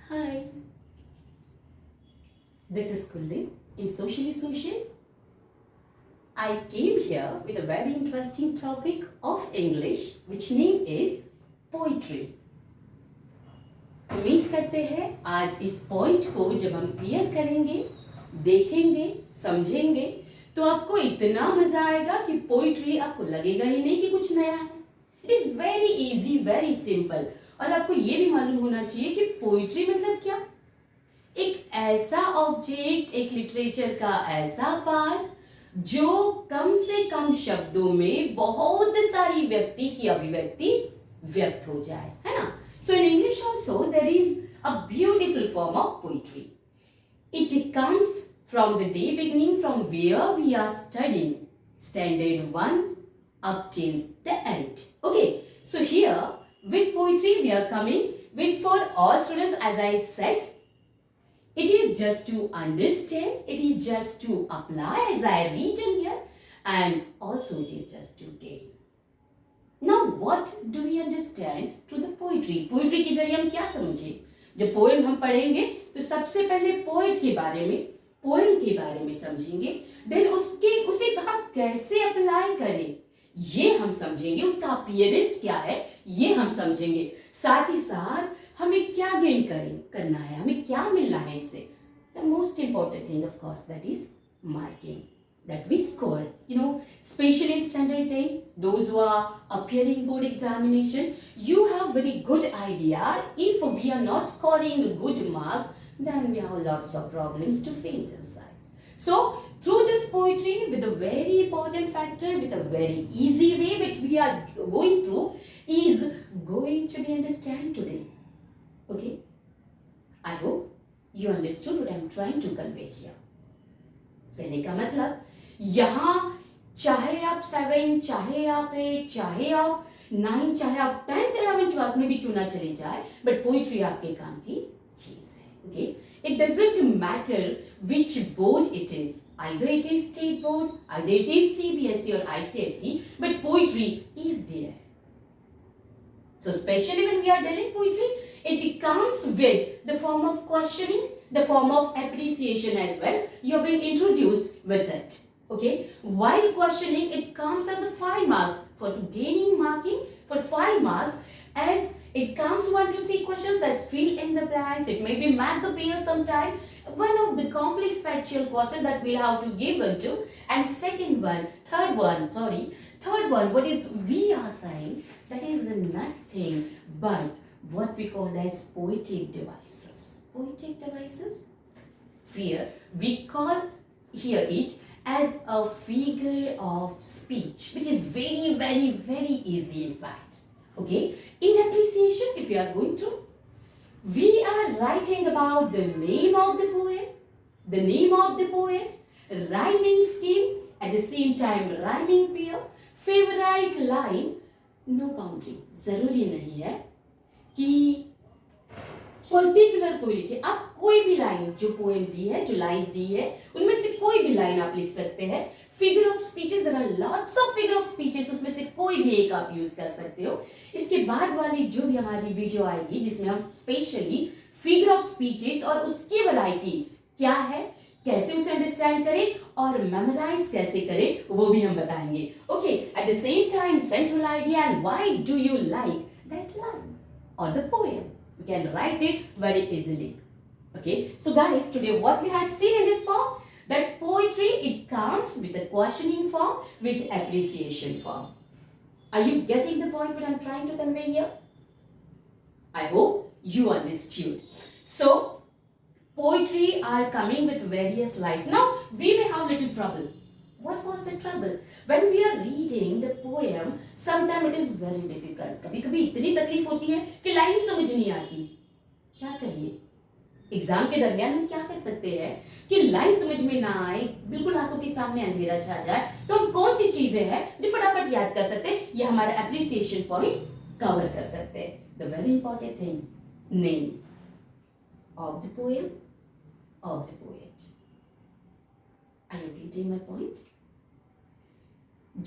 Hi, this is Kuldeep in Socially Social. I came here with a very interesting topic of English, which name is poetry. उम्मीद करते हैं आज इस point को जब हम क्लियर करेंगे, देखेंगे, समझेंगे, तो आपको इतना मजा आएगा कि पोइट्री आपको लगेगा ही नहीं कि कुछ नया है. It is very easy, very simple. और आपको ये भी मालूम होना चाहिए कि पोइट्री मतलब क्या. एक ऐसा ऑब्जेक्ट, एक लिटरेचर का ऐसा पार्ट जो कम से कम शब्दों में बहुत सारी व्यक्ति की अभिव्यक्ति व्यक्त हो जाए, है ना. So in English also there is a beautiful form of poetry. It comes from the day beginning from where we are studying standard 1 up till the end. Okay, so here with poetry we are coming with for all students, as I said, it is just to understand, it is just to apply as I written here, and also it is just to gain. Now what do we understand through the poetry? Poetry के जरिए हम क्या समझे. जब poem हम पढ़ेंगे तो सबसे पहले पोएट के बारे में, पोएम के बारे में समझेंगे. देन उसे हम कैसे अप्लाई करें ये हम समझेंगे. उसका अपीयरेंस क्या है ये हम समझेंगे. साथ ही साथ हमें क्या गेन करना है, हमें क्या मिलना है इससे. The most important thing of course that is marking that we score, especially in standard 10, those who are appearing board examination, you have very good idea. If we are not scoring good marks, then we have lots of problems to face inside. So through this poetry, with a very important factor, with a very easy way which we are going through, is going to be understand today. Okay, I hope you understood what I am trying to convey here. कहने का मतलब यहाँ चाहे आप 7, चाहे आप 8, चाहे आप 9, चाहे आप 10th, 11th, 12th में भी क्यों ना चले जाए, बट पोइट्री आपके काम की चीज है. Okay, it doesn't matter which board it is, either it is state board, either it is CBSE or ICSE, but poetry is there. So especially when we are dealing poetry, it comes with the form of questioning, the form of appreciation as well. You have been introduced with it. Okay, while questioning it comes as a 5 marks. For gaining marking for 5 marks, as it comes 1 to 3 questions as fill in the blanks. It may be match the pair sometime. One of the complex factual question that we'll have to give it to, and third one, what is we are saying, that is nothing but what we call as poetic devices. Poetic devices? Here we call here it as a figure of speech, which is very, very, very easy in fact. Okay, in appreciation, if you are going to, we are writing about the name of the poem, the name of the poet, rhyming scheme, at the same time rhyming pair, favorite line. No boundary. जरूरी नहीं है कि particular कोई लिखे. आप कोई भी line जो पोएम दी है, जो लाइन्स दी है, उनमें से कोई भी लाइन आप लिख सकते हैं. Figure of speeches, there are lots of figure of speeches, उसमें से कोई भी एक आप यूज कर सकते हो. इसके बाद वाली जो भी हमारी वीडियो आएगी जिसमें हम स्पेशली फिगर ऑफ स्पीचेस और उसकी वैरायटी क्या है, कैसे उसे अंडरस्टैंड करें और मेमोराइज कैसे करें, वो भी हम बताएंगे. Okay, at the same time central idea and why do you like that line or the poem. You can write it very easily. Okay, so guys, today what we had seen in this form, that poetry, it comes with a questioning form, with appreciation form. Are you getting the point what I'm trying to convey here? I hope you understood. So poetry are coming with various lines. Now we may have little trouble. What was the trouble? When we are reading the poem, sometimes it is very difficult. कभी-कभी इतनी तकलीफ होती है कि line ही समझ नहीं आती. क्या करिए? एग्जाम के दरमियान हम क्या कर सकते हैं कि लाइन समझ में ना आए, बिल्कुल आंखों के सामने अंधेरा छा जाए, तो हम कौन सी चीजें हैं जो फटाफट याद कर सकते हैं, या हमारा एप्रिसिएशन पॉइंट कवर कर सकते हैं. The very important thing, name of the poem, of the poet. Are you getting my point?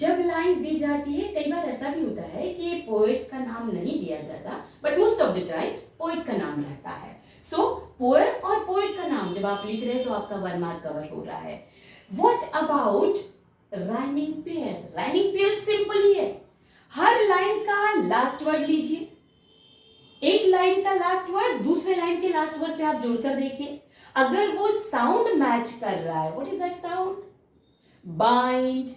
जब लाइंस दी जाती है, कई बार ऐसा भी होता है कि पोएट का नाम नहीं दिया जाता, but most of the time poet का नाम रहता है. सो पोएम और पोएट का नाम जब आप लिख रहे हैं तो आपका 1 मार्क कवर हो रहा है. What about rhyming pair? Rhyming pair simple ही है. हर लाइन का लास्ट वर्ड लीजिए, एक लाइन का लास्ट वर्ड दूसरे लाइन के लास्ट वर्ड से आप जोड़कर देखिए, अगर वो साउंड मैच कर रहा है. What is that sound? Bind,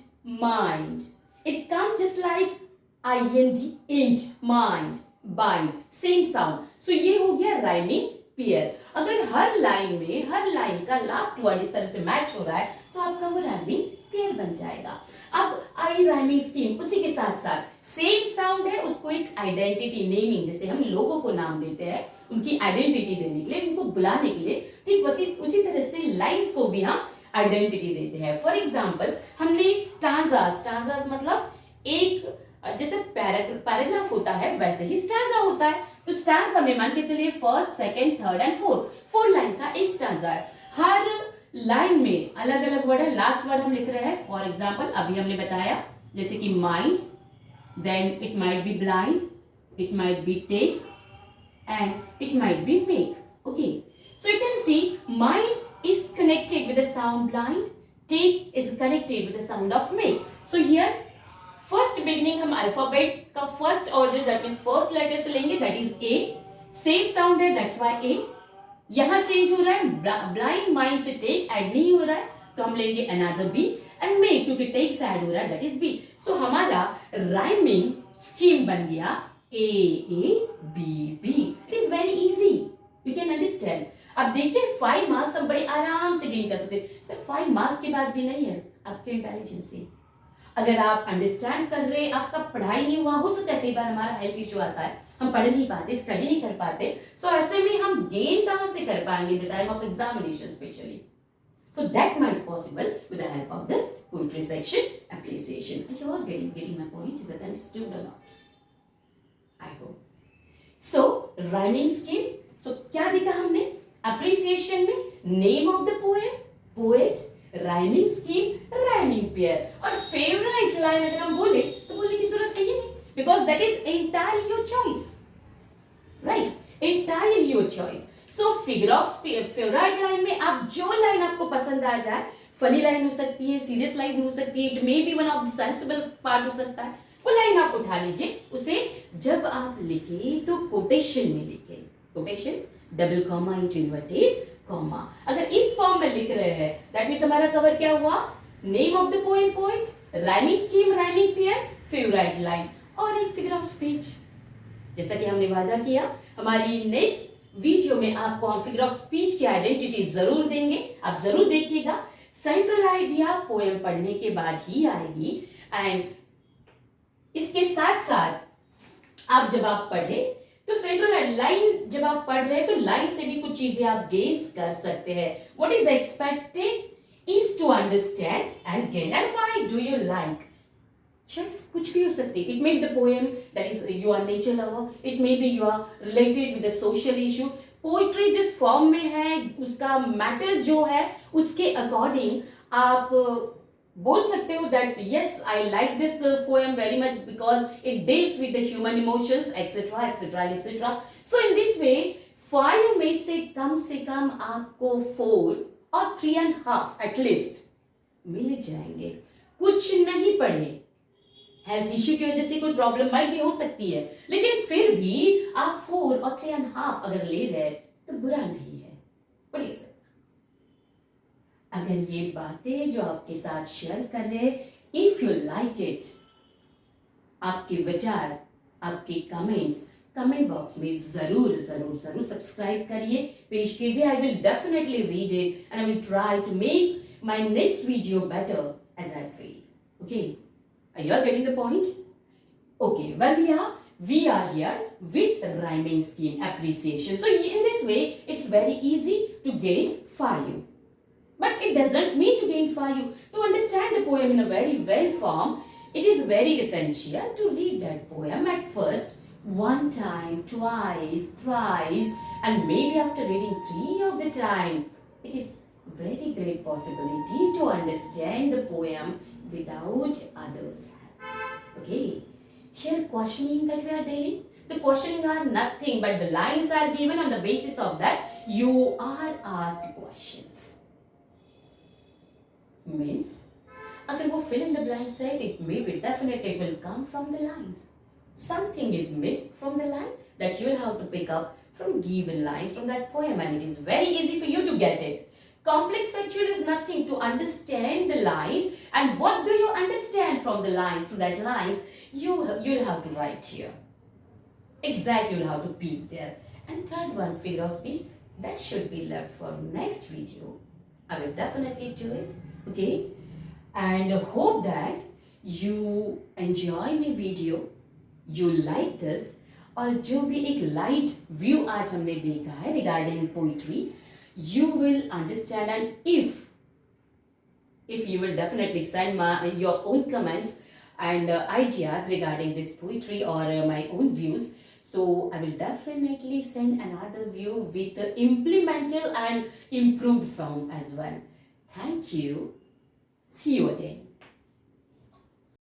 mind. It comes just like IND, int, mind, bind, same sound. So ये हो गया राइमिंग पेयर. अगर हर लाइन का लास्ट वर्ड इस तरह से मैच हो रहा है तो आपका वो राइमिंग पेयर बन जाएगा. अब आई राइमिंग स्कीम, उसी के साथ साथ सेम साउंड है, उसको एक आइडेंटिटी, नेमिंग, जैसे हम लोगों को नाम देते हैं उनकी आइडेंटिटी देने के लिए, उनको बुलाने के लिए, ठीक उसी तरह से लाइन्स को भी हम आइडेंटिटी देते हैं. फॉर एग्जाम्पल हमने स्टांजास मतलब एक जैसे पैराग्राफ होता है वैसे ही स्टांजा होता है. तो स्टांजा में मान के चलिए first, second, third and fourth line का एक स्टांजा है. हर लाइन में अलग अलग वर्ड है, लास्ट वर्ड हम लिख रहे हैं. फॉर एग्जाम्पल अभी हमने बताया जैसे कि mind, then it might be blind, it might be take and it might be make. Okay, so you can see mind is connected with the sound blind, take is connected with the sound of make. So here first beginning हम alphabet का first order that means first letter से लेंगे, that is a. Same sound है, that's why a. यहां change हो रहा है, blind mind से टेक ऐड नहीं हो रहा है तो हम लेंगे अनदर बी, एंड मेक क्योंकि टेक से ऐड हो रहा है दैट इज बी. सो हमारा राइमिंग स्कीम बन गया a b b. It is very easy, you can understand. अब देखिए 5 मार्क्स हम बड़े आराम से गेन कर सकते हैं. सिर्फ 5 मार्क्स की बात भी नहीं है, आपके इंटेलिजेंस से. अगर आप अंडरस्टैंड कर रहे, आपका पढ़ाई नहीं हुआ, हो सकता है कई बार हमारा हेल्थ इश्यू आता है, हम पढ़ नहीं पाते, स्टडी नहीं कर पाते. सो ऐसे में हम गेन कहां से कर पाएंगे the time of examination specially. So that might possible with the help of this poetry section appreciation. You are getting my point? Is it understood or not? I hope so. Rhyming scheme, so क्या देखा हमने? Appreciation में name of the poem, poet, rhyming scheme, rhyming pair, और favourite line अगर हम बोले तो बोलने की जरूरत है ही नहीं, because that is entirely your choice, right? Entirely your choice. So figure of favourite line में आप जो लाइन आपको पसंद आ जाए, फनी लाइन हो सकती है, सीरियस लाइन हो सकती है, it may B one of the sensible part हो सकता है, वो लाइन आप उठा लीजिए. उसे जब आप लिखे तो कोटेशन में लिखे, कोटेशन, डबल कॉमा, इंटरवर्टेड कॉमा. अगर इस फॉर्म में लिख रहे हैं दैट मींस हमारा कवर क्या हुआ? Name of the poem, poet, rhyming scheme, rhyming pair, favourite line और एक फिगर ऑफ स्पीच. जैसा कि हमने वादा किया हमारी नेक्स्ट वीडियो में आपको हम फिगर ऑफ स्पीच की आइडेंटिटी जरूर देंगे, आप जरूर देखिएगा. सेंट्रल आइडिया पोएम पढ़ने के बाद ही आएगी, एंड इसके साथ साथ जब आप पढ़े तो सेंट्रल लाइन जब आप पढ़ रहे हैं तो लाइन से भी कुछ चीजें आप गेस कर सकते हैं. What is expected is to understand and gain, and why do you like. Choice कुछ भी हो सकती है. It may be the poem that is you are nature lover, it may be you are related with the social issue. Poetry जिस फॉर्म में है उसका मैटर जो है उसके अकॉर्डिंग आप बोल सकते हो that yes I like this poem very much because it deals with the human emotions etcetera etcetera etcetera. So in this way 5 में से कम आपको 4 और 3.5 एटलीस्ट मिल जाएंगे. कुछ नहीं पढ़े, हेल्थ इश्यू की वजह से कोई प्रॉब्लम माइट भी हो सकती है, लेकिन फिर भी आप 4 और 3.5 अगर ले रहे तो बुरा नहीं है, पढ़िए सर. अगर ये बातें जो आपके साथ शेयर कर रहे, इफ यू लाइक इट, आपके विचार, आपके कमेंट बॉक्स में जरूर सब्सक्राइब करिए, पेश कीजिए. I will definitely read it and I will try to make my next video better as I feel. Okay, are you all getting the point? Okay, well we are here with rhyming scheme appreciation. So in this way it's very easy to gain 5. But it doesn't mean to gain 5. To understand the poem in a very well form, it is very essential to read that poem at first 1 time, twice, thrice, and maybe after reading 3 of the time, it is very great possibility to understand the poem without others' help. Okay, here questioning that we are dealing, the questioning are nothing but the lines are given, on the basis of that you are asked questions. Means, अगर वो fill in the blanks है, it may be definitely it will come from the lines. Something is missed from the line that you will have to pick up from given lines from that poem, and it is very easy for you to get it. Complex factual is nothing to understand the lines, and what do you understand from the lines to that lines you'll have to write here. Exactly, you'll have to peek there. And third one, figure of speech, that should be left for next video. I will definitely do it. Okay, and hope that you enjoy my video, you like this, और जो भी एक light view आज हमने देखा है regarding poetry, you will understand, and if you will definitely send your own comments and ideas regarding this poetry or my own views, so I will definitely send another view with the implemental and improved form as well. Thank you. See you again.